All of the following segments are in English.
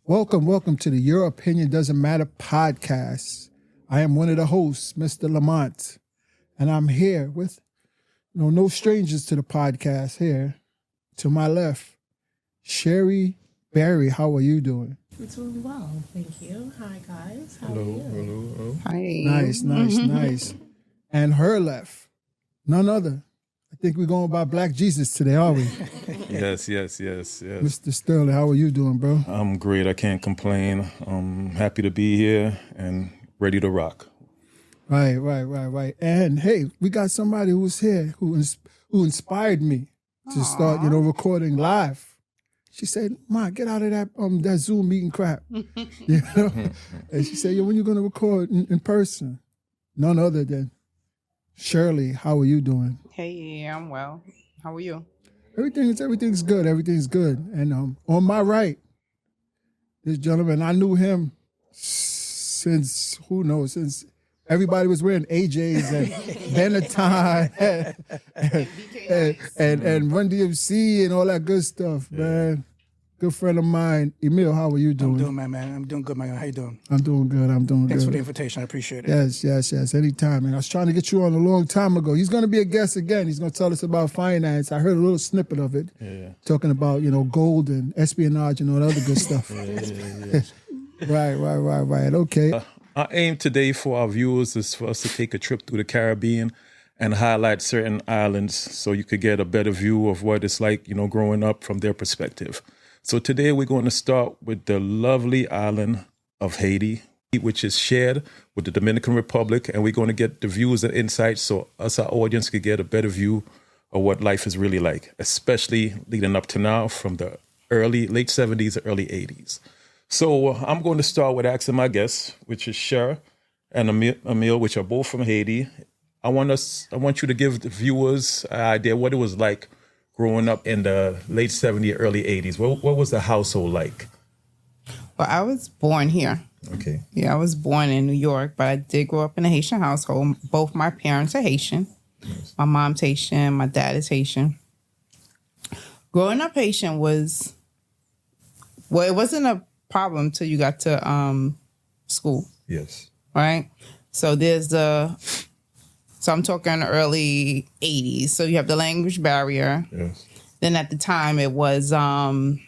Welcome to the Your Opinion Doesn't Matter podcast. I am one of the hosts, Mr. Lamont, and I'm here with no strangers to the podcast here. To my left, Sherry Barry. How are you doing? I'm doing well, thank you. Hi, guys. How Hello, are you? hello. Hi. Nice. And her left, none other. I think we're going by Black Jesus today, are we? Yes. Mr. Sterling, how are you doing, bro? I'm great. I can't complain. I'm happy to be here and ready to rock. Right. And hey, we got somebody who's here who inspired me to start, recording live. She said, "Ma, get out of that Zoom meeting crap." And she said, "Yo, when you gonna record in person?" None other than Shirley. How are you doing? Hey, I'm well. How are you? Everything's good. Everything's good. And on my right, this gentleman, I knew him since everybody was wearing AJs and Benetton and Run DMC and all that good stuff, man. Good friend of mine, Emile. How are you doing? I'm doing, man. I'm doing good, man. How you doing? I'm doing good. Thanks for the invitation. I appreciate it. Yes. Anytime, man. I was trying to get you on a long time ago. He's going to be a guest again. He's going to tell us about finance. I heard a little snippet of it, talking about gold and espionage and all that other good stuff. Right. Okay. Our aim today for our viewers is for us to take a trip through the Caribbean and highlight certain islands so you could get a better view of what it's like, growing up from their perspective. So today we're going to start with the lovely island of Haiti, which is shared with the Dominican Republic, and we're going to get the views and insights so us, our audience, could get a better view of what life is really like, especially leading up to now from the late 70s, early 80s. So I'm going to start with asking my guests, which is Sherl and Emile, which are both from Haiti. I want you to give the viewers an idea what it was like growing up in the late 70s, early 80s. What was the household like? Well, I was born here. Okay. Yeah, I was born in New York, but I did grow up in a Haitian household. Both my parents are Haitian. Yes. My mom's Haitian. My dad is Haitian. Growing up Haitian it wasn't a problem till you got to school. Yes. Right? So So I'm talking early 80s. So you have the language barrier. Yes. Then at the time it was a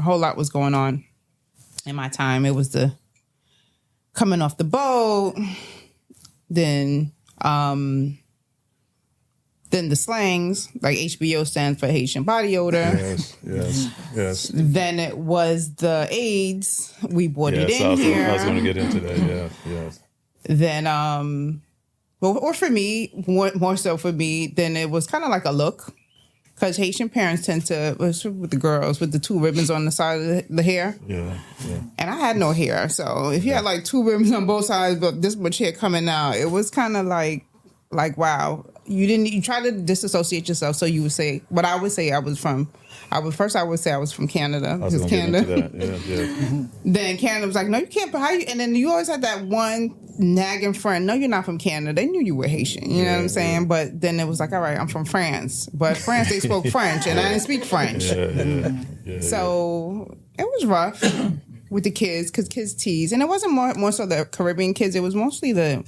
whole lot was going on. In my time, it was the coming off the boat, then the slangs, like HBO stands for Haitian body odor. Yes. Then it was the AIDS. We brought it in here. I was going to get into that. Yes. Then or for me, more so for me, then it was kind of like a look. Because Haitian parents tend to, with the girls, with the two ribbons on the side of the hair. Yeah. And I had no hair. So if you had like two ribbons on both sides, but this much hair coming out, it was kind of like, wow. You try to disassociate yourself. So you would say, what I would say I was from Canada. Because Canada. Then Canada was like, no, you can't. But how you? And then you always had that one nagging friend. No, you're not from Canada. They knew you were Haitian. You know what I'm saying? Yeah. But then it was like, all right, I'm from France. But France, they spoke French, and I didn't speak French. So it was rough with the kids because kids tease, and it wasn't more so the Caribbean kids. It was mostly the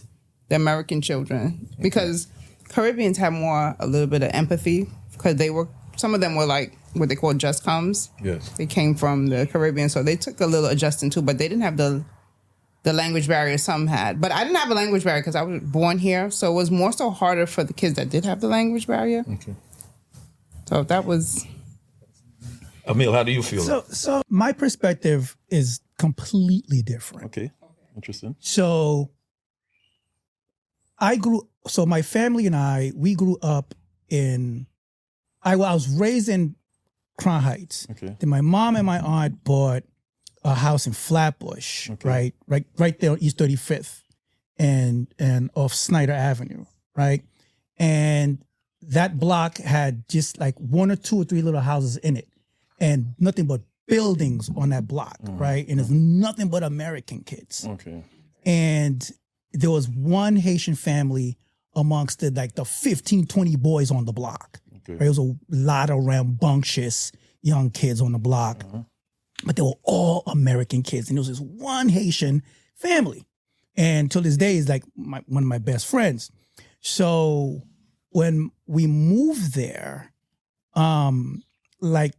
American children because Caribbeans have a little bit of empathy because some of them were like what they call just comes. Yes. They came from the Caribbean, so they took a little adjusting too, but they didn't have the language barrier some had. But I didn't have a language barrier because I was born here, so it was more so harder for the kids that did have the language barrier. Okay. So that was... Emile, how do you feel? So my perspective is completely different. Okay, interesting. So my family and we grew up I was raised in Crown Heights. Okay. Then my mom and my aunt bought a house in Flatbush, right there on East 35th and off Snyder Avenue, right? And that block had just like one or two or three little houses in it and nothing but buildings on that block, right? And there's nothing but American kids. Okay. And there was one Haitian family amongst the 15, 20 boys on the block. Okay. Right? There was a lot of rambunctious young kids on the block. but they were all American kids. And there was this one Haitian family. And till this day is like one of my best friends. So when we moved there, like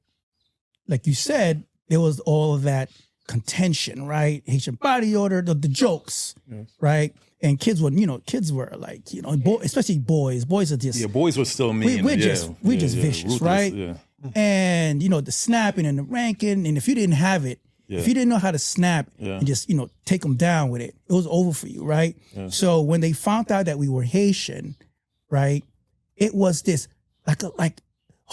you said, there was all of that contention, right? Haitian body odor, the jokes, right? And kids were like, especially boys. Boys are just boys were still mean. We're just vicious, ruthless, right? Yeah. And the snapping and the ranking, and if you didn't have it, if you didn't know how to snap and just take them down with it, it was over for you, right? Yeah. So when they found out that we were Haitian, right, it was this like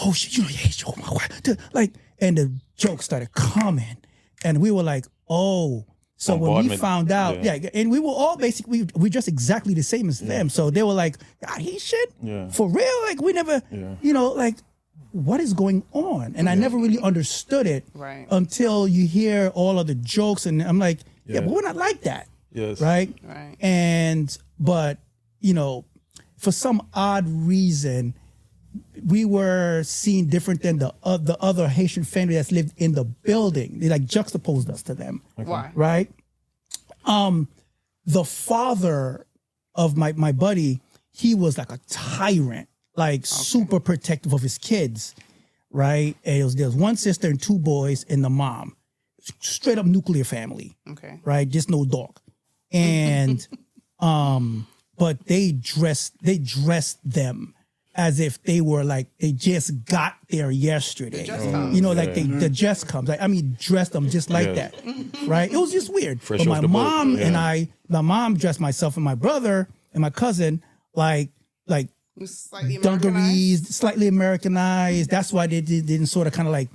oh shit, you're Haitian, oh my God, like, and the jokes started coming, and we were like, oh. So when we found out, and we were all basically, we dressed exactly the same as them. So they were like, Haitian? Yeah. For real? Like, we never, like, what is going on? And I never really understood it until you hear all of the jokes. And I'm like, but we're not like that. Yes. Right? And, but, for some odd reason, we were seen different than the other Haitian family that's lived in the building. They like juxtaposed us to them. Okay. Why? Right? The father of my buddy, he was like a tyrant, like super protective of his kids, right? And there was one sister and two boys and the mom. Straight up nuclear family. Okay. Right? Just no dog. And but they dressed them as if they were like, they just got there yesterday. The just comes. Like, I mean, dressed them just like that, right? It was just weird. Fresh but my mom and my mom dressed myself and my brother and my cousin like dungarees, slightly Americanized. That's why they didn't sort of kind of like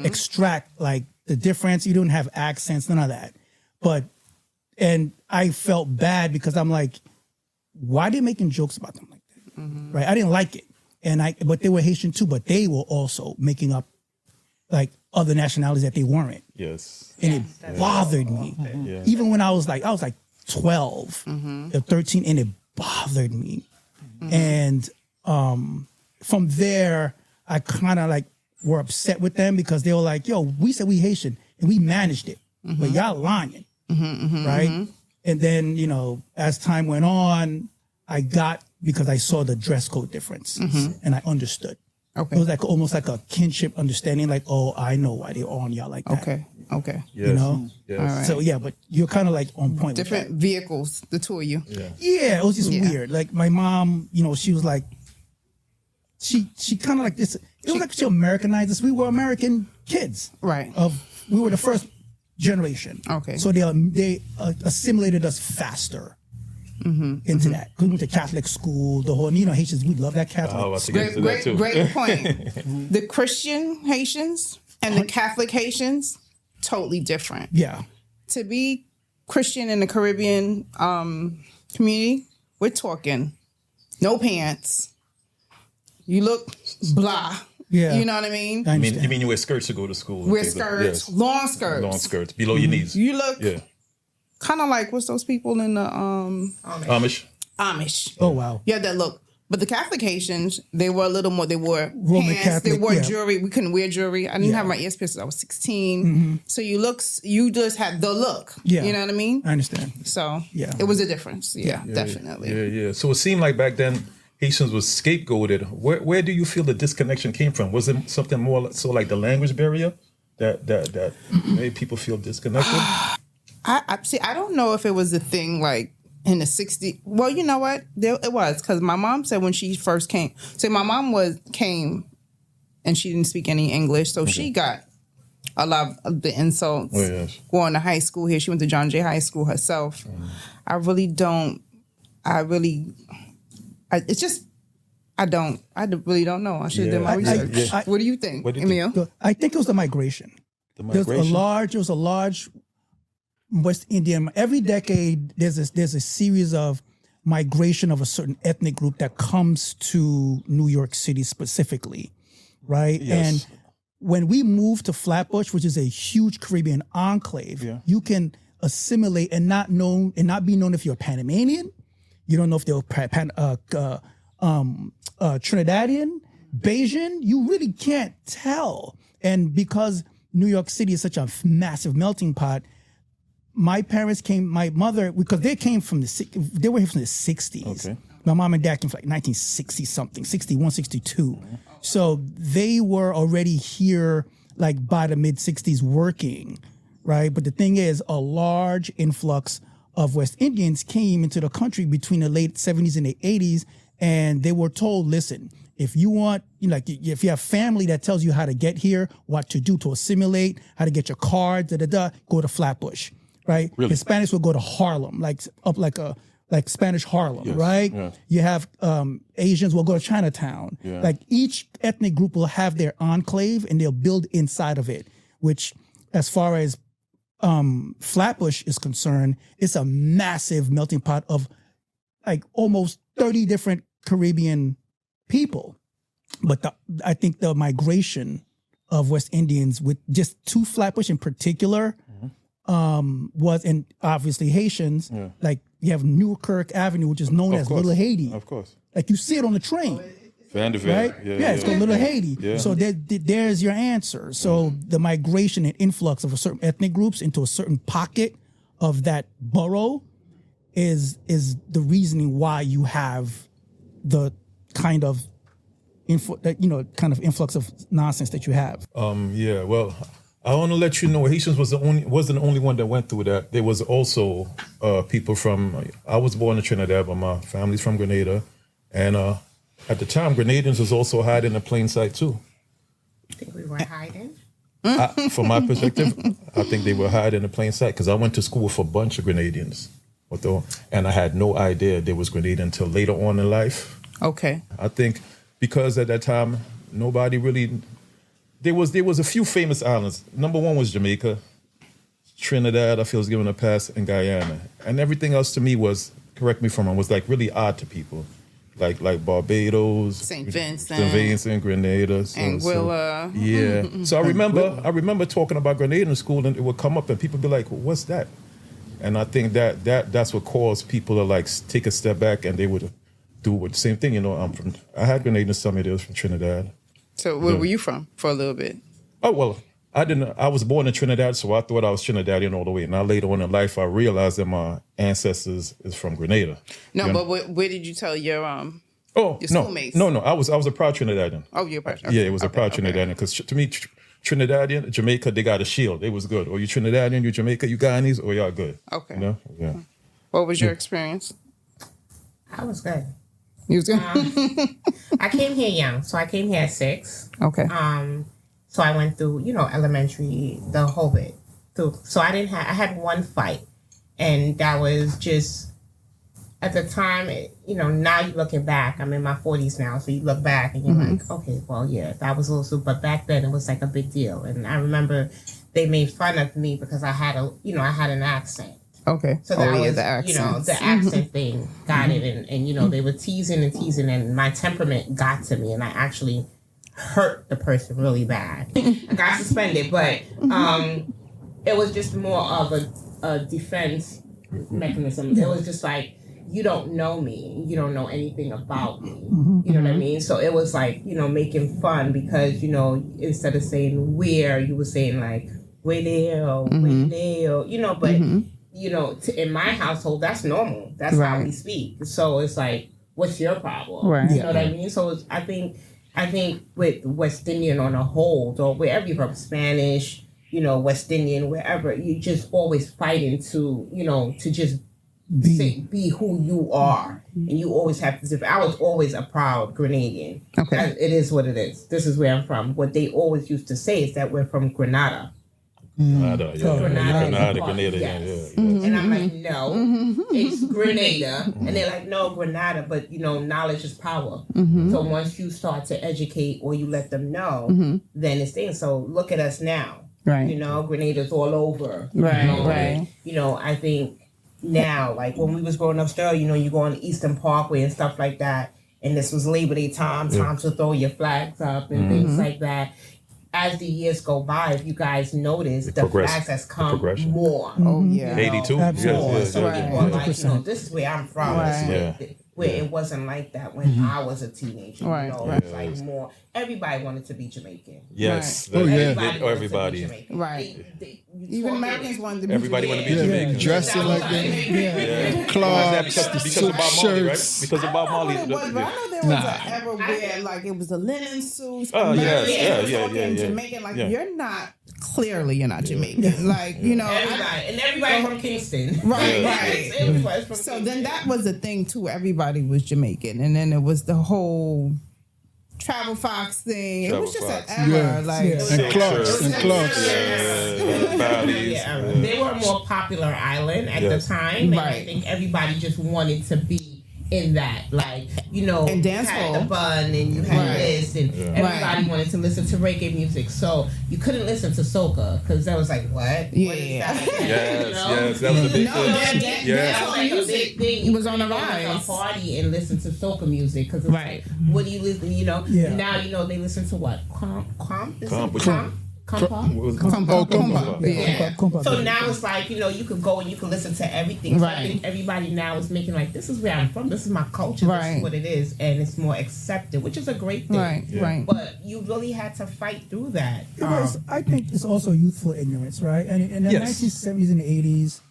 extract like the difference. You didn't have accents, none of that. And I felt bad because I'm like, why are they making jokes about them like that? Right? I didn't like it. But they were Haitian too, but they were also making up like other nationalities that they weren't. Yes. And it bothered me. Yeah. Even when I was like 12 or 13, and it bothered me. And from there, I kind of like were upset with them because they were like, yo, we said we Haitian and we managed it, but y'all lying. Right? And then, as time went on, because I saw the dress code difference and I understood. Okay. It was like almost like a kinship understanding, like, oh, I know why they're on y'all like that. Okay. Yes. Yes. All right. So yeah, but you're kind of like on point. Different vehicles, the two of you. Yeah, it was just weird. Like my mom, she was like, she kind of like this. It was like she Americanized us. We were American kids. Right. We were the first generation. Okay. So they assimilated us faster. Into that. We went to Catholic school, the whole, Haitians, we love that Catholic. Great point. The Christian Haitians and the Catholic Haitians, totally different. Yeah. To be Christian in the Caribbean community, we're talking no pants. You look blah. Yeah. You know what I mean? You mean you wear skirts to go to school? Wear skirts, long skirts. Long skirts, below your knees. You look kind of like, what's those people in the Amish. Oh, wow. Yeah, that look. But the Catholic Haitians, they were a little more, they wore Roman pants, Catholic, they wore jewelry. We couldn't wear jewelry. I didn't have my ears pierced. I was 16. So you just had the look. Yeah. You know what I mean? I understand. So it was a difference. Yeah, definitely. Yeah. So it seemed like back then Haitians was scapegoated. Where do you feel the disconnection came from? Was it something more so like the language barrier that made people feel disconnected? I don't know if it was a thing like in the 60s. Well, you know what? It was, because my mom said when she first came. So my mom came and she didn't speak any English. So she got a lot of the insults going to high school here. She went to John Jay High School herself. I really don't know. I should have done my research. What do you think, Emile? I think it was the migration. There was a large West Indian. Every decade, there's a series of migration of a certain ethnic group that comes to New York City specifically, right? Yes. And when we moved to Flatbush, which is a huge Caribbean enclave, you can assimilate and not be known if you're Panamanian. You don't know if they're Trinidadian, Bayesian. You really can't tell. And because New York City is such a massive melting pot. My parents came, my mother, because they came from they were here from the 60s. Okay. My mom and dad came from like 1960 something, 61, 62. So they were already here like by the mid 60s working, right? But the thing is, a large influx of West Indians came into the country between the late 70s and the 80s, and they were told, listen, if you want, if you have family that tells you how to get here, what to do to assimilate, how to get your card, go to Flatbush, right? Really? Hispanics will go to Harlem, like Spanish Harlem, Yes, right? yeah. You have Asians will go to Chinatown. Yeah. Like each ethnic group will have their enclave and they'll build inside of it, which as far as Flatbush is concerned, it's a massive melting pot of like almost 30 different Caribbean people. But I think the migration of West Indians with just to Flatbush in particular was, and obviously Haitians, like you have Newkirk Avenue, which is known as Little Haiti. Of course. Like you see it on the train. Vanderbilt. Right? Yeah, it's called Little Haiti. Yeah. So there's your answer. So the migration and influx of a certain ethnic groups into a certain pocket of that borough is the reasoning why you have the kind of influx of nonsense that you have. Yeah, well, I want to let you know Haitians wasn't the only one that went through that. There was also people from, I was born in Trinidad, but my family's from Grenada. And at the time, Grenadians was also hiding in plain sight too. I think we were hiding. From my perspective, I think they were hiding in plain sight because I went to school with a bunch of Grenadians. And I had no idea there was Grenadian until later on in life. Okay. I think because at that time, nobody really... There was a few famous islands. Number one was Jamaica. Trinidad, I feel, was given a pass, and Guyana. And everything else to me was, correct me if I'm wrong, was like really odd to people. Like Barbados, St. Vincent, Grenada, Anguilla. Yeah. So I remember talking about Grenada in school, and it would come up, and people would be like, "What's that?" And I think that's what caused people to like take a step back, and they would do the same thing. I had Grenadian summit from Trinidad. So where were you from for a little bit? Oh, well, I was born in Trinidad, so I thought I was Trinidadian all the way. Now later on in life, I realized that my ancestors is from Grenada. No, but where did you tell your your schoolmates? No, I was a proud Trinidadian. Oh, you're proud. Yeah, it was a proud Trinidadian, because to me, Trinidadian, Jamaica, they got a shield. It was good. Or you Trinidadian, you Jamaica, you Guyanese, or y'all good. Okay. Yeah. What was your experience? I was good. You was good? I came here young, so I came here at 6. Okay. So I went through, elementary, the whole bit. So I had one fight, and that was just, at the time, now you're looking back, I'm in my 40s now, so you look back and you're like, okay, well, yeah, that was a little super, but back then it was like a big deal. And I remember they made fun of me because I had an accent. Okay. So that was, the accent. the accent thing got it. And they were teasing, and my temperament got to me, and I actually hurt the person really bad. I got suspended, but it was just more of a defense mechanism. It was just like, you don't know me. You don't know anything about me. You know what I mean? So it was like, making fun because, instead of saying where, you were saying like, where there, but... in my household, that's normal. That's how we speak. So it's like, what's your problem? Right. You know what I mean? So I think with West Indian on a whole, or wherever you're from, Spanish, West Indian, wherever, you just always fighting to just be who you are. And you always have to, I was always a proud Grenadian. Okay. It is what it is. This is where I'm from. What they always used to say is that we're from Grenada. Grenada, Grenada, yes. And I'm like, no, it's Grenada. And they're like, no, Grenada, but knowledge is power. So once you start to educate or you let them know, then it's things. So look at us now. Right. Grenada's all over. Right. I think now, like when we was growing up still, you go on Eastern Parkway and stuff like that. And this was Labor Day time to throw your flags up and things like that. As the years go by, if you guys notice, the flags has come more. Oh, yeah. 82? Absolutely. So people are like, this is where I'm from. Right. where it wasn't like that when I was a teenager. Right. You know, it was like more. Everybody wanted to be Jamaican. Yes. Oh, yeah. Everybody. Right. Even Americans wanted to be Everybody wanted to be Yeah, Jamaican. dressing like that. Yeah. Clarks, Because silk of Bob Marley, right? shirts. Because of Bob Marley. I don't know what it was, but I know there was an era where like it was the linen suits. Oh, yes. Americans Yeah. talking Jamaican, like Yeah. you're not. Clearly, you're not Jamaican. Like you know, everybody from Kingston. Right, Yeah. right. Everybody from So Kingston. then that was the thing too. Everybody was Jamaican, and then it was the whole Travel Fox thing. It was just Travel an era. Yeah. Like And Clarks, and Clarks. Valleys. They were a more popular island at the time, and I Right. think everybody just wanted to be in that, like, you know, And dance you had hall. the bun and you had Right. this, and everybody wanted to listen to reggae music, so you couldn't listen to soca because that was like, what? Yeah. What is that? Yes, You know? yes, that was a big No, thing. that- That Yes. was like a big thing. It was on the You couldn't go to a rise. party and listen to soca music because it's Right. like, what do you listen? You know, Yeah. now you know they listen to what? Comp? Is it Comp. Comp? What was it? Compa. Yeah. Compa. So now it's like, you know, you could go and you can listen to everything. So I Right. think everybody now is making like, this is where I'm from, this is my culture, this Right. is what it is, and it's more accepted, which is a great thing. right, right. But you really had to fight through that. It was, I think it's also youthful ignorance, right? And in the Yes. 1970s and 80s,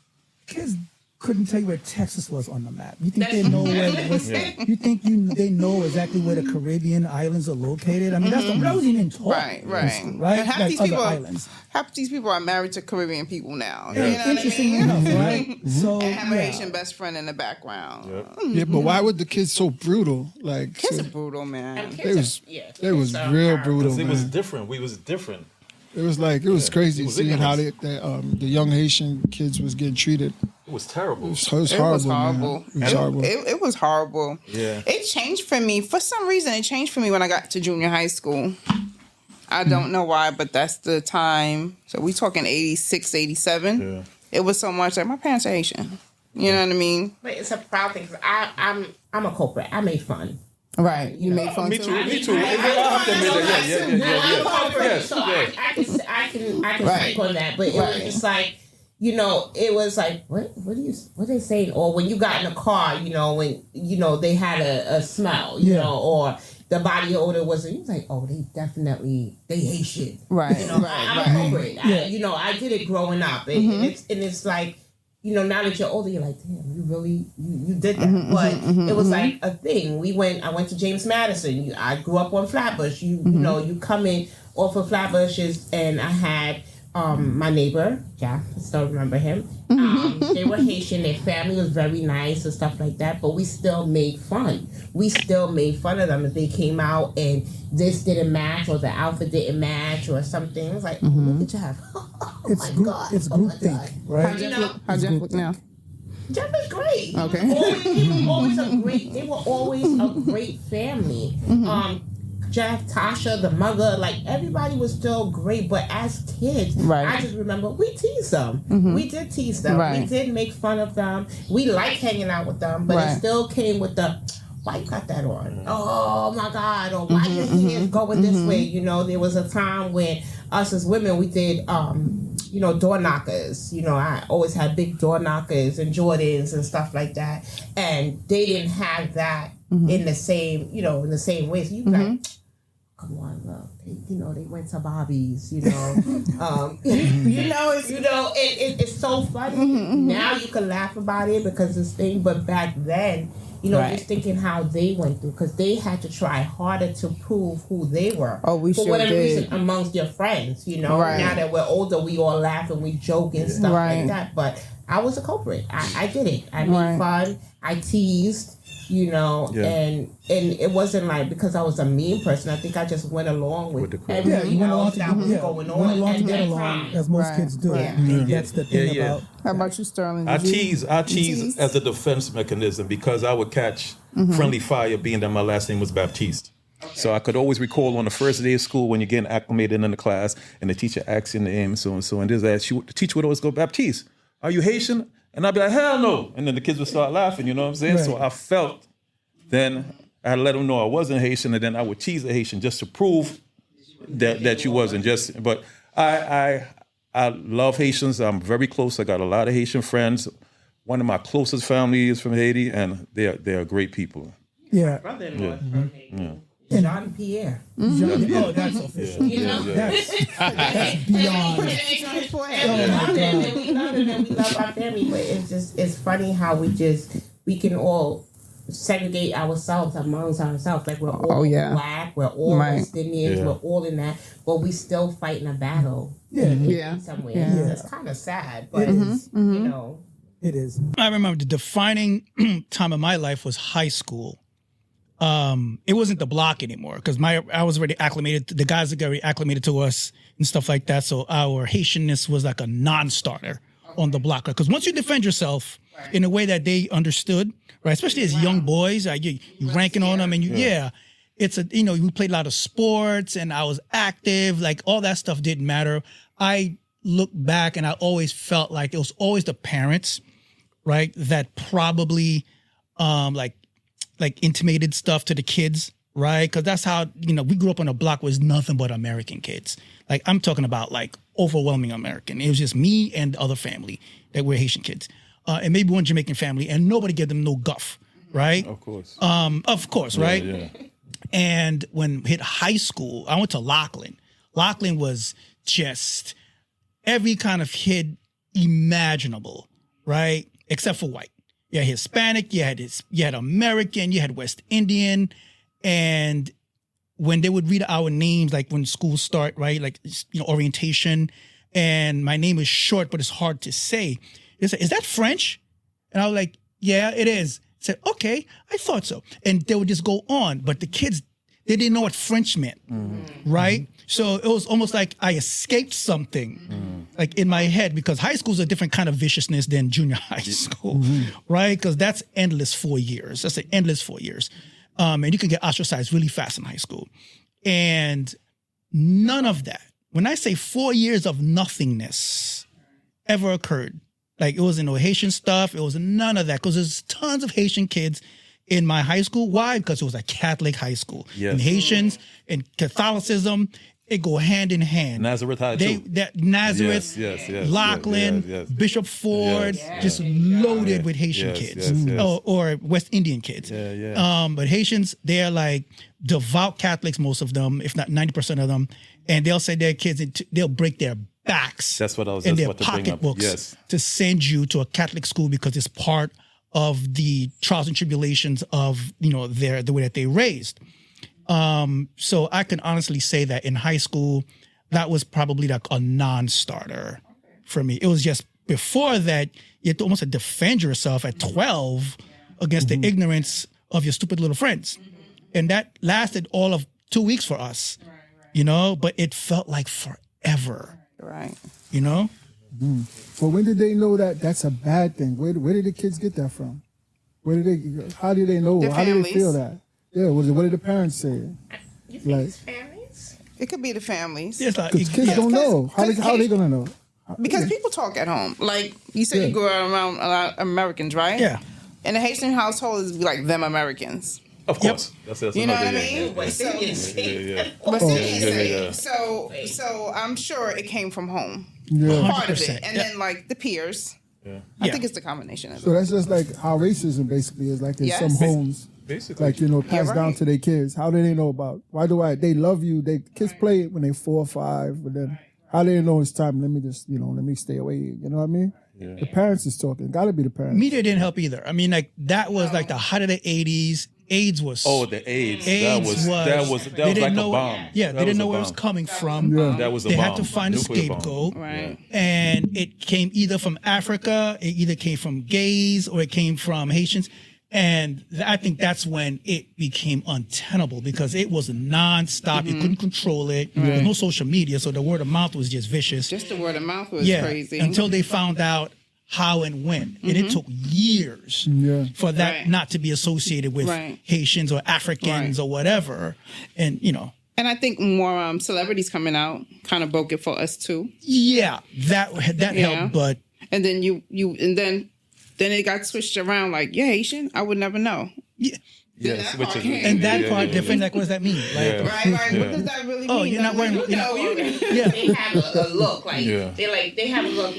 kids couldn't tell you where Texas was on the map. You think they know where it was? You think they know exactly where the Caribbean islands are located? I mean, that wasn't even taught. Right, in right. school, right? And half Like these other people, islands. half these people are married to Caribbean people now. You And know what I interesting mean? enough, right? So And have a yeah. Haitian best friend in the background. Yeah, but why were the kids so brutal? Like, Kids so- are brutal, man. they was real brutal, It was man. different. We was different. It was like it was crazy It was seeing how ignorance. the young Haitian kids was getting treated. It was terrible. It was It horrible, was horrible. man. It was horrible. It was horrible. Yeah. It changed for me. For some reason, it changed for me when I got to junior high school. I don't know why, but that's the time. So we talking 86, 87. Yeah. It was so much like my parents are Haitian. You know what I mean? But it's a proud thing because I'm a culprit. I made fun. Right. You made fun Me too. too. Me too. I have to admit that. Yeah. Yes. So Yes. I can Right. speak on that, but it was just like, you know, it was like, what are they saying? Or when you got in a car, you know, when, you know, they had a smell, you know, or the body odor wasn't, you was like, oh, they Haitian. Right. You know, I'm a culprit. You know, I did it growing up. And it's like, you know, now that you're older, you're like, damn, you really, you did that. But it was like a thing. I went to James Madison. I grew up on Flatbush. You know, you come in off of Flatbushes, and I had my neighbor, Jack, I still remember him. They were Haitian. Their family was very nice and stuff like that. But we still made fun. We still made fun of them if they came out and this didn't match or the outfit didn't match or something. It was like, oh, look at Jeff. It's group, it's group think, right? How Jeff look now? Jeff is great. Okay. They were always a great family. Jeff, Tasha, the mother, like everybody was still great. But as kids, Right. I just remember we teased them. We did tease them. Right. We did make fun of them. We liked hanging out with them, but Right. it still came with the, why you got that on? Oh my God! Or why your hair's going this way? You know, there was a time when us as women we did, you know, door knockers. You know, I always had big door knockers and Jordans and stuff like that, and they didn't have that in the same, you know, in the same way. So you like, come on, look, they went to Bobby's. You know, it's so funny. Now you can laugh about it because this thing, but back then. You know, Right. just thinking how they went through, because they had to try harder to prove who they were. Oh, we for sure whatever did. reason amongst your friends. You know, Right. now that we're older, we all laugh and we joke and stuff Right. like that. But I was a culprit. I did it. I made Right. fun. I teased. You know, Yeah. and it wasn't like because I was a mean person. I think I just went along with the crowd. everything you went along else to that was yeah, going went on along at to get that along, time. as most Right. kids do. Yeah. And that's the thing Yeah. about. How about you, Sterling? I Did you- tease tease? as a defense mechanism because I would catch friendly fire being that my last name was Baptiste. So I could always recall on the first day of school when you're getting acclimated in the class and the teacher asks your name, so and so, and this, that. The teacher would always go, Baptiste, are you Haitian? And I'd be like, hell no. And then the kids would start laughing, you know what I'm saying? Right. So I felt then I let them know I wasn't Haitian, and then I would tease a Haitian just to prove that you wasn't. Just, but I love Haitians. I'm very close. I got a lot of Haitian friends. one of my closest families from Haiti, and they are great people. Yeah. Brother-in-law is from Haiti. Jean Pierre. Oh, that's official. You know? That's beyond. We love our family, but it's funny how we can all segregate ourselves amongst ourselves. Like we're all black, we're all West Indians, we're all in that, but we still fighting a battle. Somewhere. It's kind of sad, but it's, you know. It is. I remember the defining time of my life was high school. It wasn't the block anymore because I was already acclimated. The guys are already acclimated to us and stuff like that. So our Haitianness was like a non-starter on the block. Because once you defend yourself in a way that they understood, right, especially as young boys, you ranking on them, and it's we played a lot of sports, and I was active. Like all that stuff didn't matter. I look back, and I always felt like it was always the parents, right, that probably like intimated stuff to the kids, right? Because that's how, we grew up on a block with nothing but American kids. Like, I'm talking about like overwhelming American. It was just me and the other family that were Haitian kids. And maybe one Jamaican family, and nobody gave them no guff, right? Of course. Right? Yeah. And when hit high school, I went to Lachlan. Lachlan was just every kind of kid imaginable, right? Except for white. You had Hispanic, you had American, you had West Indian, and when they would read our names, like when schools start, right, like orientation, and my name is short, but it's hard to say. They said, "Is that French?" And I was like, "Yeah, it is." I said, "Okay, I thought so." And they would just go on, but the kids, they didn't know what French meant, right? So it was almost like I escaped something, like in my head, because high school is a different kind of viciousness than junior high school, right? Because that's endless 4 years. That's an endless 4 years. And you can get ostracized really fast in high school. And none of that, when I say 4 years of nothingness ever occurred, like it wasn't no Haitian stuff, it was none of that, because there's tons of Haitian kids in my high school. Why? Because it was a Catholic high school. Yes. And Haitians and Catholicism, it go hand in hand. Nazareth High too. Nazareth, yes, Lachlan, Bishop Ford, just loaded with Haitian kids or West Indian kids. But Haitians, they're like devout Catholics, most of them, if not 90% of them, and they'll say their kids, they'll break their backs in their pocketbooks to send you to a Catholic school because it's part of the trials and tribulations of the way that they raised. So I can honestly say that in high school, that was probably like a non-starter for me. It was just before that, you had to almost defend yourself at 12 against the ignorance of your stupid little friends. And that lasted all of 2 weeks for us, but it felt like forever. Right. Well, when did they know that that's a bad thing? Where did the kids get that from? How did they know? How did they feel that? Yeah, what did the parents say? You think it's families? It could be the families. Because kids don't know. How are they going to know? Because people talk at home. Like you said, you go around a lot of Americans, right? Yeah. In a Haitian household, it's like them Americans. Of course. That's you know what I mean? West Indians. So I'm sure it came from home. Yeah. Part of it. And then like the peers. Yeah. I think it's the combination of it. So that's just like how racism basically is, like in some homes. Basically. Like, passed down to their kids. How do they know about, they love you. Kids play it when they're 4 or 5, but then how do they know it's time? Let me just, let me stay away. You know what I mean? Yeah. The parents is talking. Gotta be the parents. Media didn't help either. I mean, like that was like the height of the 80s. AIDS was. Oh, the AIDS. That was like a bomb. Yeah, they didn't know where it was coming from. Yeah. That was a bomb. They had to find a scapegoat. Right. And it came either from Africa, it either came from gays, or it came from Haitians. And I think that's when it became untenable because it was nonstop. You couldn't control it. There was no social media, so the word of mouth was just vicious. Just the word of mouth was crazy. Until they found out how and when. And it took years for that not to be associated with Haitians or Africans or whatever. And, And I think more celebrities coming out kind of broke it for us too. Yeah, that helped, but... And then then it got switched around like, you're Haitian? I would never know. Yeah. Yes, that which part is came. And that part different, like what does that mean? Like, Right. What does that really mean? Oh, you're not wearing. You know, Yeah. they have a look like Yeah. they have a look.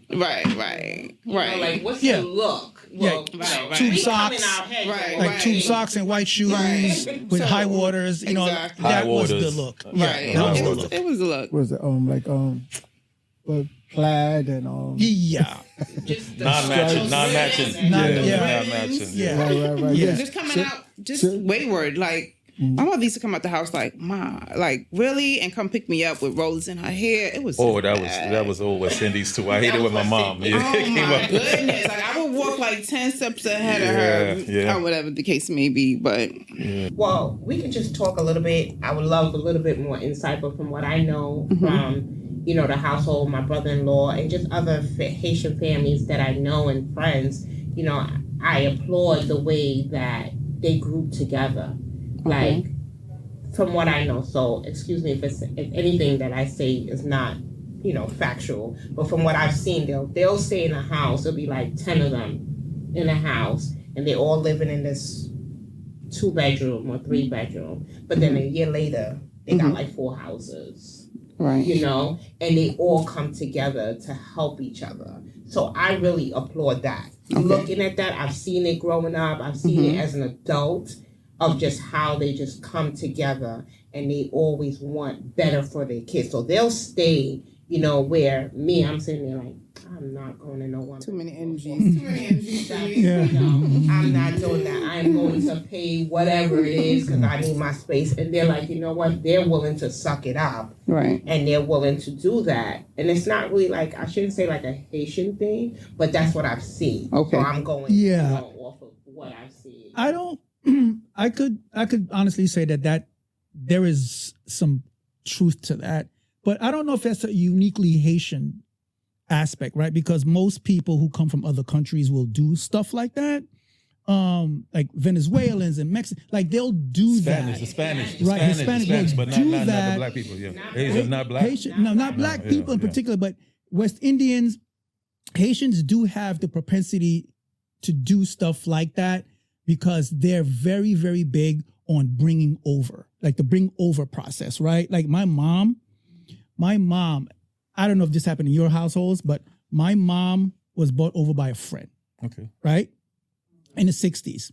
Like, Right. you know, like what's Yeah. your look? Well, Right. Tube we come socks. in our head, Right. Like tube socks and white shoes Right. with So- high waters, you know, Exactly. that High was the waters. look. Right. that was High the waters. look. It was a look. What was it? What, plaid and Yeah. Just the Non-matching. Yeah. Non-matching. Yeah. right. Yeah. Just coming out, just wayward. Like, my mother used to come out the house like, Ma, like, really? And come pick me up with rollers in her hair. It was Oh, just that bad. was old West Indies too. I hate it with my mom. Yeah. Oh my goodness! Like I would walk like 10 steps ahead of her, Yeah. or whatever the case may be. But Well, we can just talk a little bit. I would love a little bit more insight, but from what I know from, you know, the household, my brother-in-law, and just other Haitian families that I know and friends, you know, I applaud the way that they group together. Like, from what I know, so excuse me if anything that I say is not, you know, factual, but from what I've seen, they'll stay in a house. There'll be like 10 of them in a house, and they're all living in this 2-bedroom or 3-bedroom. But then a year later, they got like 4 houses, right, you know, and they all come together to help each other. So I really applaud that. Looking at that, I've seen it growing up. I've seen it as an adult, of just how they just come together and they always want better for their kids. So they'll stay, you know, where me, I'm sitting there like, I'm not going to no one. too many energies. Too many energies for me. Yeah. You know, I'm not doing that. I'm going to pay whatever it is because I need my space. And they're like, you know what? They're willing to suck it up. Right. And they're willing to do that. And it's not really like, I shouldn't say like a Haitian thing, but that's what I've seen. Okay. So I'm going you know, off of what I've seen. I don't. I could honestly say that there is some truth to that, but I don't know if that's a uniquely Haitian aspect, right? Because most people who come from other countries will do stuff like that. Like Venezuelans and Mexicans, like they'll do Spanish, that. the Spanish, Right, Hispanic, Hispanic but will not do that. the black people. Yeah, Asian, not black. Haitian, no, not black people in yeah. particular, but West Indians, Haitians do have the propensity to do stuff like that because they're very, very big on bringing over, like the bring over process, right? Like my mom, I don't know if this happened in your households, but my mom was brought over by a friend, Okay. right? In the 60s.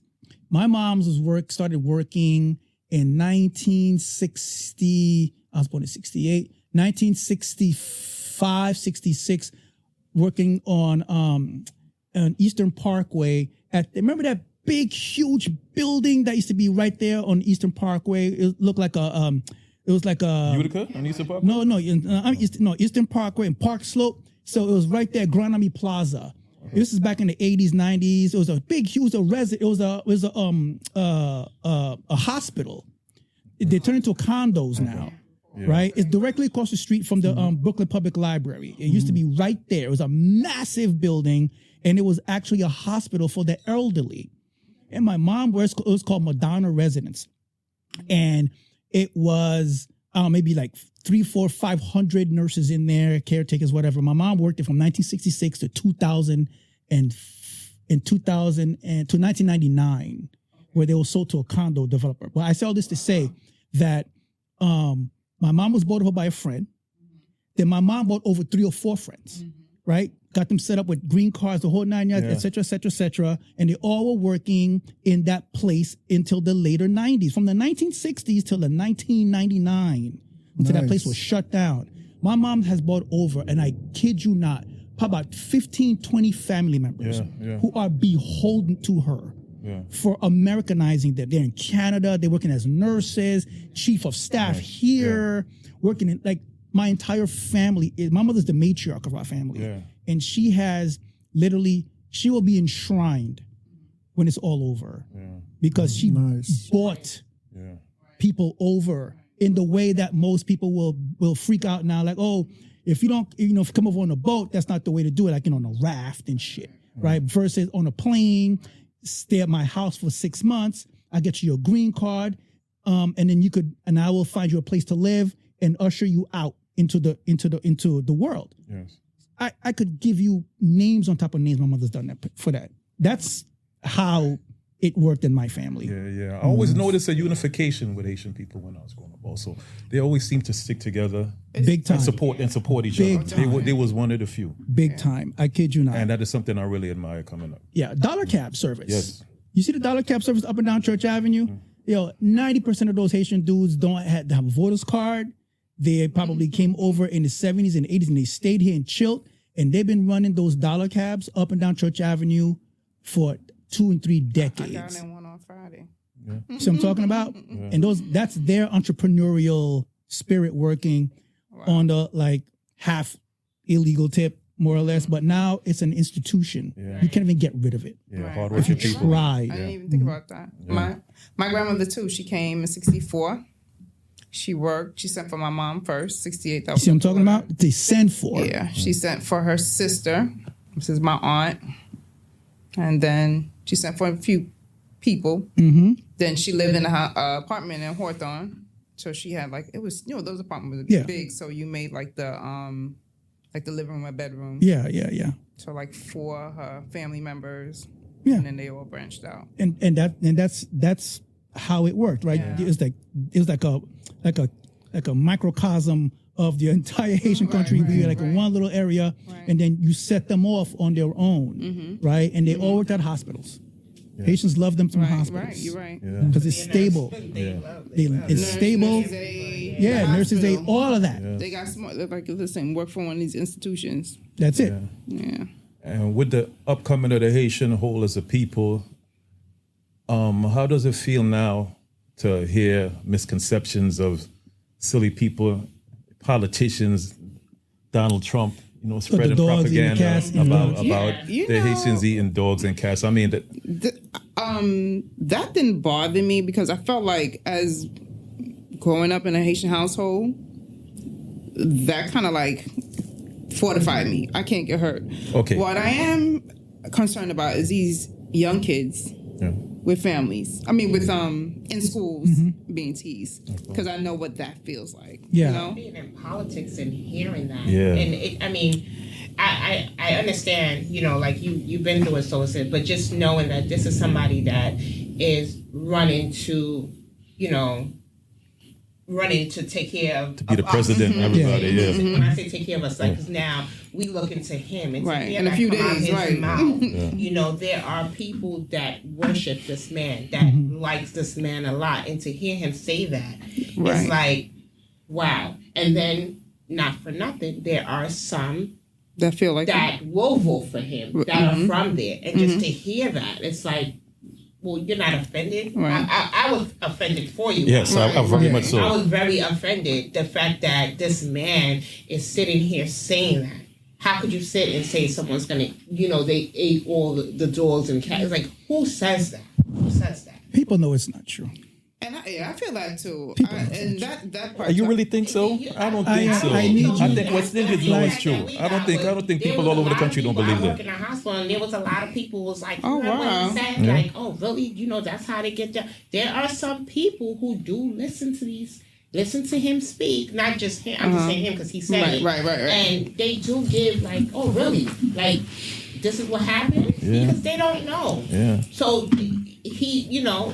My mom started working in 1960, I was born in 68, 1965, 66, working on Eastern Parkway. Remember that big, huge building that used to be right there on Eastern Parkway? It looked like it was like a Utica on Eastern Park? No, Eastern Parkway and Park Slope. So it was right there, Grenadian Plaza. Okay. This is back in the 80s, 90s. It was a big, huge it was a hospital. They turned into condos now. Yeah. Right? It's directly across the street from the Brooklyn Public Library. It used to be right there. It was a massive building, and it was actually a hospital for the elderly. And my mom it was called Madonna Residence. And it was maybe like 300, 400, 500 nurses in there, caretakers, whatever. My mom worked there from 1966 to 2000 and to 1999, where they were sold to a condo developer. Well, I say all this to say that my mom was bought over by a friend. Then my mom bought over 3 or 4 friends, right? Got them set up with green cards, the whole 9 yards, et cetera, et cetera, et cetera. And they all were working in that place until the later 90s, from the 1960s till the 1999, until that place was shut down. My mom has bought over, and I kid you not, probably about 15, 20 family members who are beholden to her. Yeah. For Americanizing them. They're in Canada, they're working as nurses, chief of staff here, working in, like, my entire family. My mother's the matriarch of our family. Yeah. And she has she will be enshrined when it's all over. Yeah. Because she bought people over in the way that most people will freak out now. Like, oh, if you don't, if you come over on a boat, that's not the way to do it. Like, on a raft and shit, right? Versus on a plane, stay at my house for 6 months. I get you your green card, and then and I will find you a place to live and usher you out into the world. Yes, I could give you names on top of names. My mother's done that for that. That's how it worked in my family. Yeah. I always noticed a unification with Haitian people when I was growing up. Also, they always seem to stick together, Big time. and support each Big other. They was one of the few, Big time. I kid you not. and that is something I really admire coming up. Yeah, dollar cab service. Yes. You see the dollar cab service up and down Church Avenue? 90% of those Haitian dudes don't have a voter's card. They probably came over in the 70s and 80s and they stayed here and chilled. And they've been running those dollar cabs up and down Church Avenue for 2 and 3 decades. I got in one on Friday. See what I'm talking about? And that's their entrepreneurial spirit working on the like half illegal tip, more or less. But now it's an institution. Yeah. You can't even get rid of it. Yeah, Right. hardworking If you people. try. I didn't even think about that. My grandmother too. She came in '64. She worked. She sent for my mom first. '68. You see what I'm talking about? They send for. Yeah, she sent for her sister. This is my aunt, and then she sent for a few people. Mm-hmm. Then she lived in an apartment in Hawthorne. So she had like it was those apartments were Yeah. big. So you made like the living room and bedroom. Yeah. So like 4 her family members. Yeah. And then they all branched out. And that's how it worked, right? Yeah. It was like a microcosm of the entire Haitian country. We were like in one little area, and then you set them off on their own, right? And they all worked at hospitals. Haitians love them from hospitals. Right, you're right. Because it's stable. It's stable. Nurses aid, all of that. They got smart. They're like, listen, work for one of these institutions. That's it. Yeah. And with the upcoming of the Haitian whole as a people, how does it feel now to hear misconceptions of silly people, politicians, Donald Trump, spreading dogs eating propaganda cats, about You the know- Haitians eating dogs and cats? I mean, That didn't bother me because I felt like as growing up in a Haitian household, that kind of like fortified me. I can't get hurt. Okay. What I am concerned about is these young kids with families. I mean, with in schools being teased because I know what that feels like. Yeah. You know? Being in politics and hearing that. Yeah. And I understand, like you've been through it, so it's but just knowing that this is somebody that is running to take care of... to be the president, everybody, When I say take care of us, like, 'cause now we looking to him. And Right. to In a few days, right. Mouth. There are people that worship this man, that likes this man a lot. And to hear him say that, Right. it's like, wow. And then, not for nothing, there are some That feel like that will vote for him, that are from there. And just to hear that, it's like, well, you're not offended. Right. I was offended for you. Yes, I very much so. I was very offended. The fact that this man is sitting here saying that. How could you sit and say someone's going to, they ate all the dogs and cats? It's like, who says that? Who says that? People know it's not true. And I feel that too. And that part. You really think so? I don't think so. I need you. I think West Indians know it's true. I don't think people all over the country don't believe I work that. in a hospital, and there was a lot of people was like, Oh, remember wow. what he said? Yeah. Like, oh, really? That's how they get there. There are some people who do listen to him speak, not just him. I'm just saying him because he said it. Right. And they do give like, oh, really? Like, this is what happened? Yeah. Because they don't know. Yeah. So he,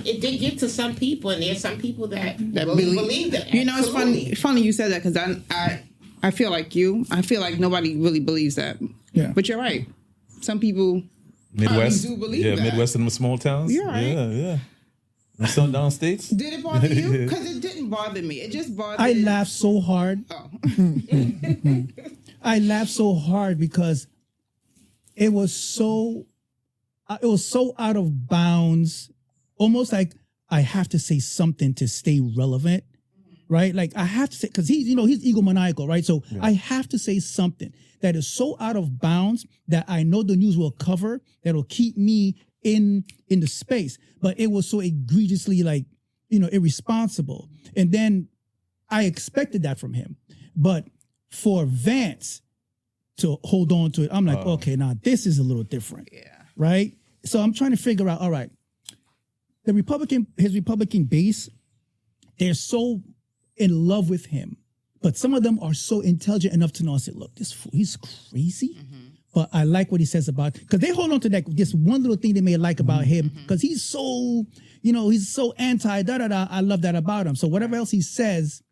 it did get to some people, and there's some people that really believe that. It's Absolutely. funny you said that because I feel like you. I feel like nobody really believes that. Yeah. But you're right. Some people Midwest, do believe that. Midwest and the small towns. You're right. Yeah. And sundown states. Did it bother you? Because it didn't bother me. It just bothered. I laughed so hard. Oh. I laughed so hard because it was so out of bounds, almost like I have to say something to stay relevant, right? Like I have to say, because he's egomaniacal, right? So I have to say something that is so out of bounds that I know the news will cover, that'll keep me in the space. But it was so egregiously irresponsible. And then I expected that from him. But for Vance to hold on to it, I'm like, okay, now this is a little different. Yeah. Right? So I'm trying to figure out, all right, his Republican base, they're so in love with him. But some of them are so intelligent enough to know, I said, look, this fool, he's crazy, but I like what he says about, because they hold on to that this one little thing they may like about him, because he's so, he's so anti da-da-da. I love that about him. So whatever else he says,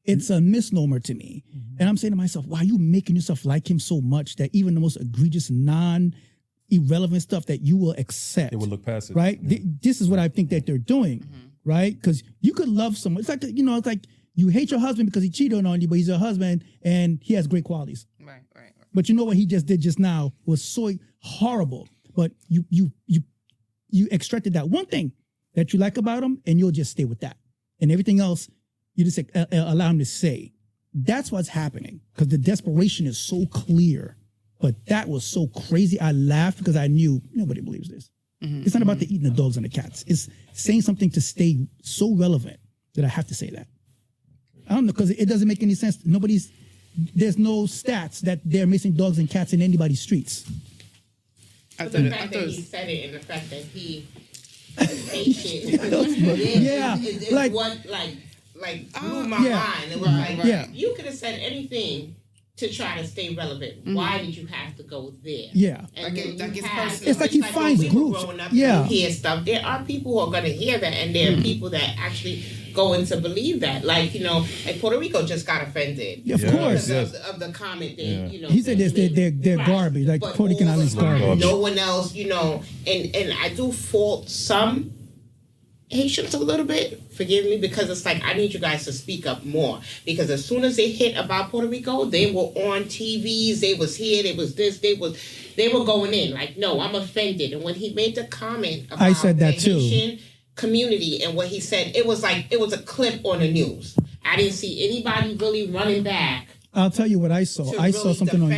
it's a misnomer to me. And I'm saying to myself, why are you making yourself like him so much that even the most egregious, irrelevant stuff that you will accept. It will look past it. Right? Yeah. This is what I think that they're doing, right? Because you could love someone. It's like, it's like you hate your husband because he cheated on you, but he's your husband and he has great qualities. Right. But you know what he just did just now was so horrible. But you extracted that one thing that you like about him and you'll just stay with that. And everything else, you just allow him to say. That's what's happening because the desperation is so clear. But that was so crazy. I laughed because I knew nobody believes this. It's not about the eating the dogs and the cats. It's saying something to stay so relevant that I have to say that. I don't know, because it doesn't make any sense. There's no stats that they're missing dogs and cats in anybody's streets. The fact that he said it and the fact that he ate shit. It's like what blew my mind. It was you could have said anything to try to stay relevant. Why did you have to go there? Yeah. And it's like he finds groups. You hear stuff. There are people who are going to hear that, and there are people that actually go in to believe that. Like Puerto Rico just got offended. Yeah, of course. Of the comment that, he said they're garbage. Like Puerto Rican Islands garbage. No one else, and I do fault some Haitians a little bit, forgive me, because it's like I need you guys to speak up more, because as soon as they hit about Puerto Rico, they were on TVs, they was here, they was this, they were going in like, no, I'm offended. And when he made the comment about I said that the Haitian community and what he said, it was a clip on the news. I didn't see anybody really running back. I'll tell you what I saw. I saw something on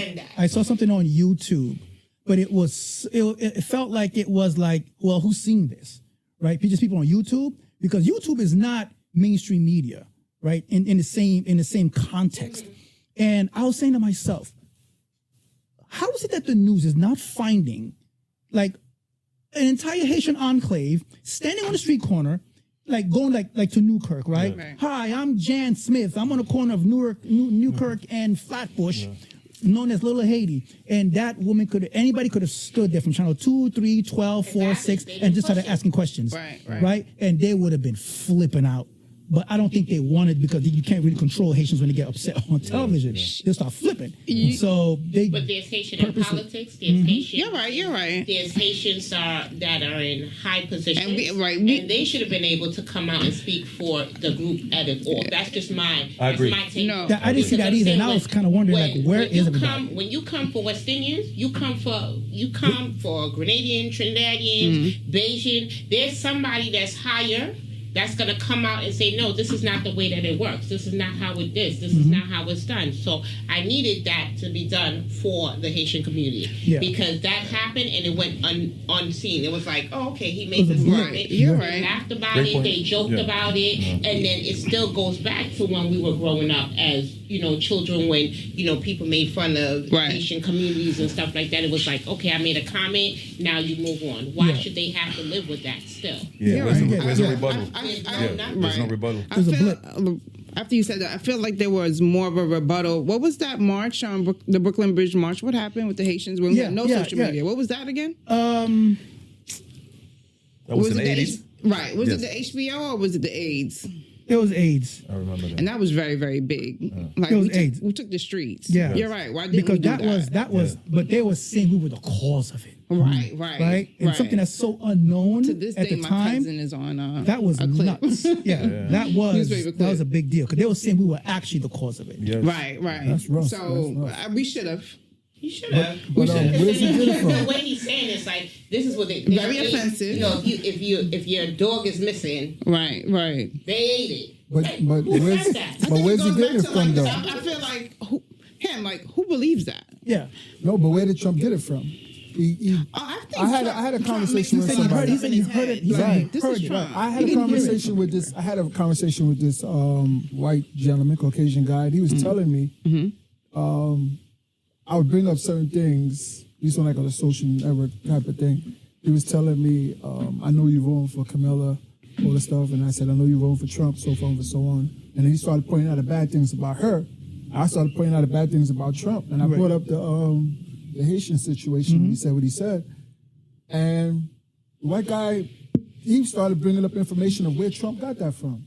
YouTube, but it felt like it was like, well, who's seen this? Right, just people on YouTube, because YouTube is not mainstream media, right? In the same context. And I was saying to myself, how is it that the news is not finding like an entire Haitian enclave standing on the street corner, like going like to Newkirk, right? Right. Hi, I'm Jan Smith. I'm on the corner of Newkirk and Flatbush. Known as Little Haiti, and that woman anybody could have stood there from channel 2, 3, 12, 4, 6, and just started asking questions, right? And they would have been flipping out. But I don't think they wanted, because you can't really control Haitians when they get upset on television. They'll start flipping. But there's Haitian in politics. There's Haitian. You're right. There's Haitians that are in high positions, and they should have been able to come out and speak for the group at it all. That's just my take. No, I didn't see that either, and I was kind of wondering where is everybody? When you come for West Indians, you come for Grenadian, Trinidadian, Bayesian. There's somebody that's higher that's going to come out and say, no, this is not the way that it works. This is not how it is. This is not how it's done. So I needed that to be done for the Haitian community because that happened and it went unseen. It was like, oh, okay, he made this comment. You're right. They laughed about it. They joked about it. And then it still goes back to when we were growing up as, children, when, people made fun of Haitian communities and stuff like that. It was like, okay, I made a comment. Now you move on. Why should they have to live with that still? Yeah, where's the rebuttal? There's no rebuttal. After you said that, I feel like there was more of a rebuttal. What was that march on the Brooklyn Bridge March? What happened with the Haitians when we had no social media? What was that again? That was in the 80s? Right. Was it the HBO or was it the AIDS? It was AIDS. I remember that. And that was very, very big. Like, it was AIDS. We took the streets. Yeah. You're right. Why didn't we do that was, but they were saying we were the cause of it. Right. And something that's so unknown to this at day, the my time. cousin is on that was a clip. nuts. That was a big deal because they were saying we were actually the cause of it. Yes. Right. That's rough. So we should have. He should have. Where's he get it from? The way he's saying it's like this is what they very offensive. If your dog is missing, right, they ate it. But where's he getting it from though? I feel like who believes that? Yeah. No, but where did Trump get it from? I had a conversation with somebody. He said he heard it. I had a conversation with this white gentleman, Caucasian guy. And he was telling me, I would bring up certain things. He's on like a social network type of thing. He was telling me, I know you're voting for Kamala, all the stuff, and I said, I know you're voting for Trump, so forth and so on. And then he started pointing out the bad things about her. I started pointing out the bad things about Trump, and I brought up the the Haitian situation. He said what he said, and the white guy, he started bringing up information of where Trump got that from.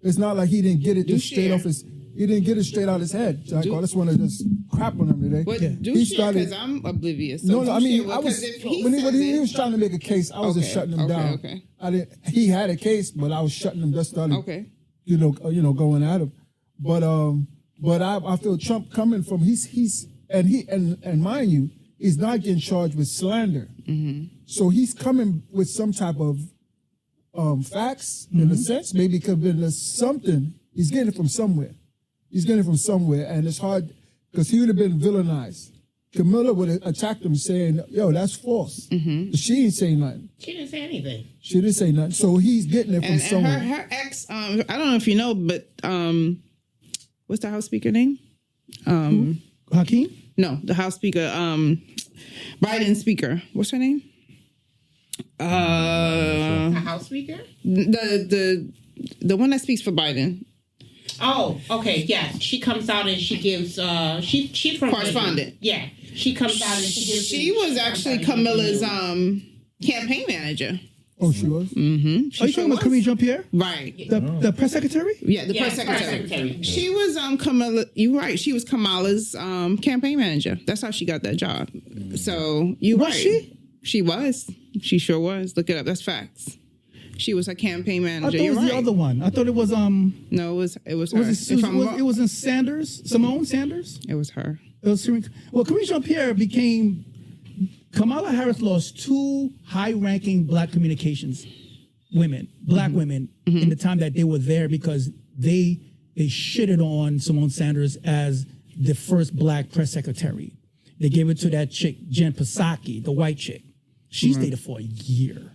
It's not like he didn't get it just straight off his. He didn't get it straight out his head. Like, I just want to just crap on him today. But he started because I'm oblivious. No, I mean, I was when he was trying to make a case. I was just shutting him down. Okay. I didn't. He had a case, but I was shutting him. Just started. Okay. You know, going at him. But I feel Trump coming from and mind you, he's not getting charged with slander. So he's coming with some type of facts in a sense. Maybe it could have been something. He's getting it from somewhere. And it's hard because he would have been villainized. Camilla would have attacked him saying, yo, that's false. She ain't saying nothing. She didn't say anything. She didn't say nothing. So he's getting it from somewhere. And her ex, I don't know if you know, but what's the House Speaker name? Hakeem? No, the House Speaker, Biden's Speaker. What's her name? A House Speaker? The one that speaks for Biden. Oh, okay, yeah. She comes out and she gives. She's from Correspondent. Yeah, she comes out and she gives. She was actually Camilla's campaign manager. Oh, she was? Mm-hmm. Are you talking about Camille Jean-Pierre? Right. The press secretary? Yeah, the press secretary. She was Camilla. You're right. She was Kamala's campaign manager. That's how she got that job. So you right. Was she? She was. She sure was. Look it up. That's facts. She was a campaigin manager. I thought it was the other one. I thought it was No, it was her. It was in Sanders, Simone Sanders. It was her. It was Camille Jean-Pierre became. Kamala Harris lost 2 high-ranking black communications women, black women, in the time that they were there because they shitted on Simone Sanders as the first black press secretary. They gave it to that chick, Jen Psaki, the white chick. She stayed there for a year.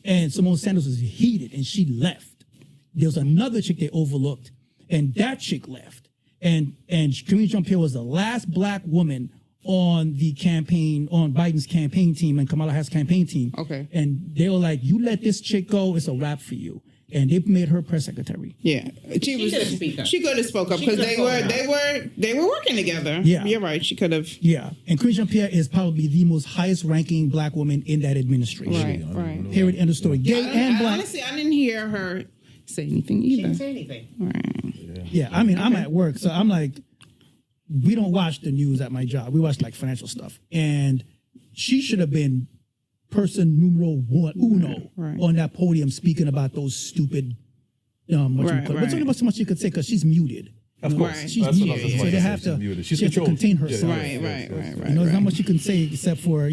And Simone Sanders was heated and she left. There was another chick they overlooked and that chick left. And Camille Jean-Pierre was the last black woman on the campaign, on Biden's campaign team and Kamala Harris' campaign team. Okay. And they were like, you let this chick go, it's a wrap for you. And they made her press secretary. Yeah. She could have spoke up. She could have spoke up because they were working together. Yeah. You're right. She could have. Yeah. And Camille Jean-Pierre is probably the most highest ranking black woman in that administration. Right. Period. End of story. Gay and black. Honestly, I didn't hear her say anything either. She didn't say anything. Right. Yeah. I mean, I'm at work, so I'm like, we don't watch the news at my job. We watch like financial stuff. And she should have been person numero uno on that podium speaking about those stupid, But talking about so much she could say because she's muted. Of course. She's muted. So they have to, she has to contain herself. Right. There's not much you can say except for,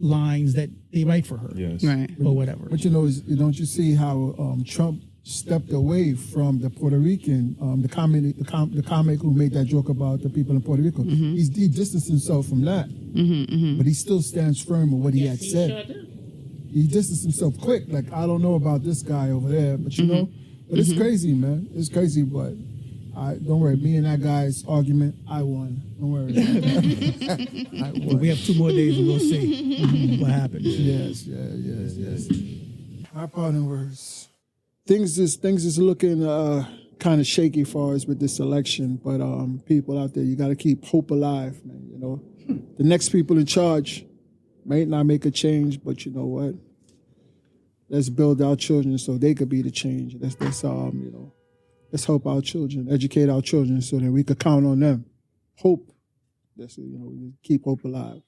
lines that they write for her. Yes. Right. Or whatever. But don't you see how Trump stepped away from the Puerto Rican, the comic who made that joke about the people in Puerto Rico. He distanced himself from that, but he still stands firm with what he had said. Sure do. He distanced himself quick, like, I don't know about this guy over there, but but it's crazy, man. It's crazy, but don't worry. Me and that guy's argument, I won. Don't worry. I won. But we have 2 more days and we'll see what happens. Yes. Our parting words. Things is looking kind of shaky for us with this election, but people out there, you got to keep hope alive, man. The next people in charge might not make a change, but you know what? Let's build our children so they could be the change. Let's help our children, educate our children so that we could count on them. Hope. That's it. Keep hope alive.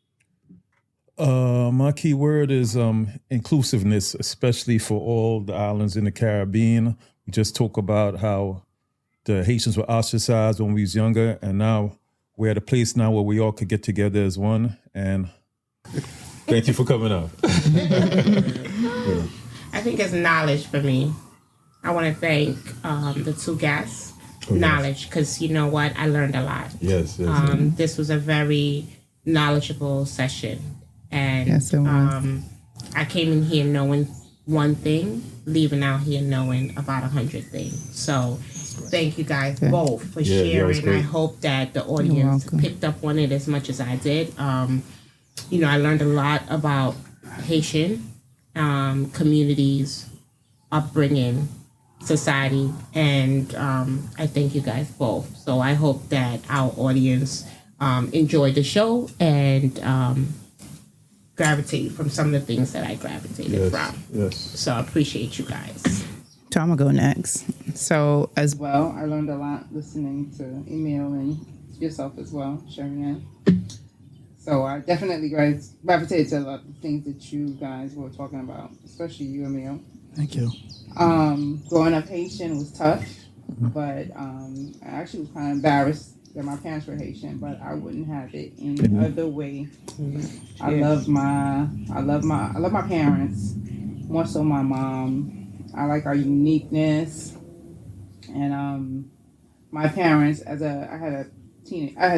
My key word is inclusiveness, especially for all the islands in the Caribbean. We just talk about how the Haitians were ostracized when we was younger, and now we're at a place now where we all could get together as one. And thank you for coming out. I think it's knowledge for me. I want to thank the 2 guests. Knowledge, because you know what? I learned a lot. Yes. This was a very knowledgeable session. And yes, it was. I came in here knowing one thing, leaving out here knowing about 100 things. So thank you guys both for sharing. I hope that the audience picked up on it as much as I did. I learned a lot about Haitian communities, upbringing, society, and I thank you guys both. So I hope that our audience enjoyed the show and gravitated from some of the things that I gravitated from. Yes. So I appreciate you guys. So I'm gonna go next. So as well, I learned a lot listening to Emile and yourself as well, Sherl. So I definitely gravitated to a lot of things that you guys were talking about, especially you, Emile. Thank you. Growing up Haitian was tough, but I actually was kind of embarrassed that my parents were Haitian, but I wouldn't have it any other way. I love my parents, more so my mom. I like our uniqueness, and my parents. I had a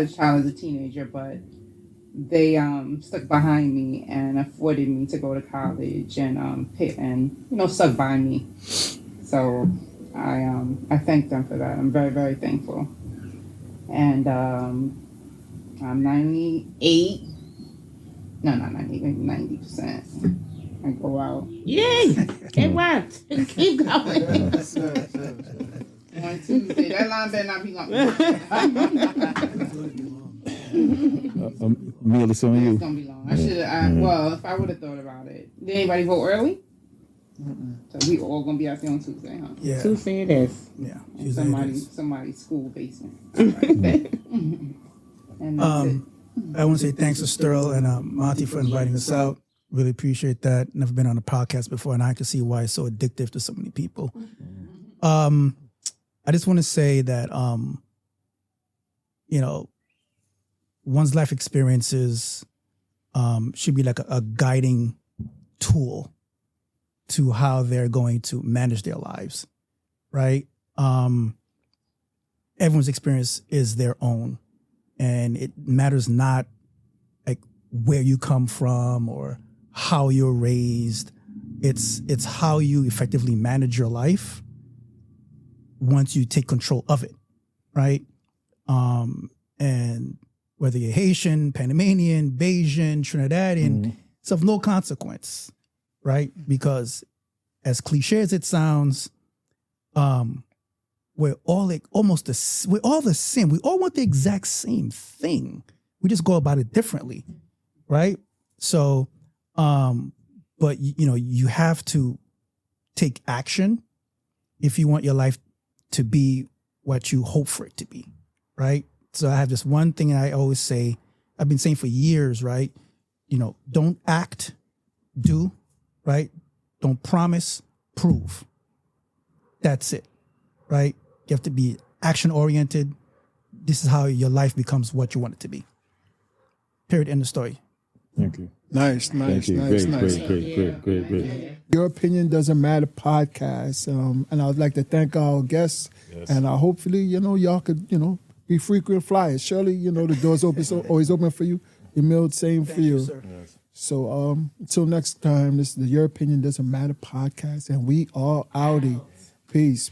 child as a teenager, but they stuck behind me and afforded me to go to college and stuck by me. So I thank them for that. I'm very, very thankful. And I'm 98. No, not 98, maybe 90%. I go out. Yay! It worked. Keep going. On Tuesday. That line better not be long. Emile, it's on you. It's gonna be long. I should have. Well, if I would have thought about it. Did anybody vote early? So we all gonna be out there on Tuesday, huh? Yeah. Tuesday it is. Yeah. In somebody's school basement. Right. And that's it. I want to say thanks to Sherl and Monty for inviting us out. Really appreciate that. Never been on a podcast before, and I can see why it's so addictive to so many people. I just want to say that, one's life experiences should be like a guiding tool to how they're going to manage their lives, right? Everyone's experience is their own, and it matters not like where you come from or how you're raised. It's how you effectively manage your life once you take control of it, right? And whether you're Haitian, Panamanian, Bayesian, Trinidadian, it's of no consequence, right? Because as cliche as it sounds, we're all like we're all the same. We all want the exact same thing. We just go about it differently, right? So, but you have to take action if you want your life to be what you hope for it to be, right? So I have this one thing I always say, I've been saying for years, right? Don't act, do, right? Don't promise, prove. That's it, right? You have to be action-oriented. This is how your life becomes what you want it to be. Period, end of story. Thank you. Nice. Great. Your Opinion Doesn't Matter podcast. And I would like to thank our guests. Yes. And hopefully, y'all could, be frequent flyers. Surely, the door's open, so always open for you. Emile, same for you. Sir. Yes. So until next time, this is the Your Opinion Doesn't Matter podcast. And we are outie. Peace.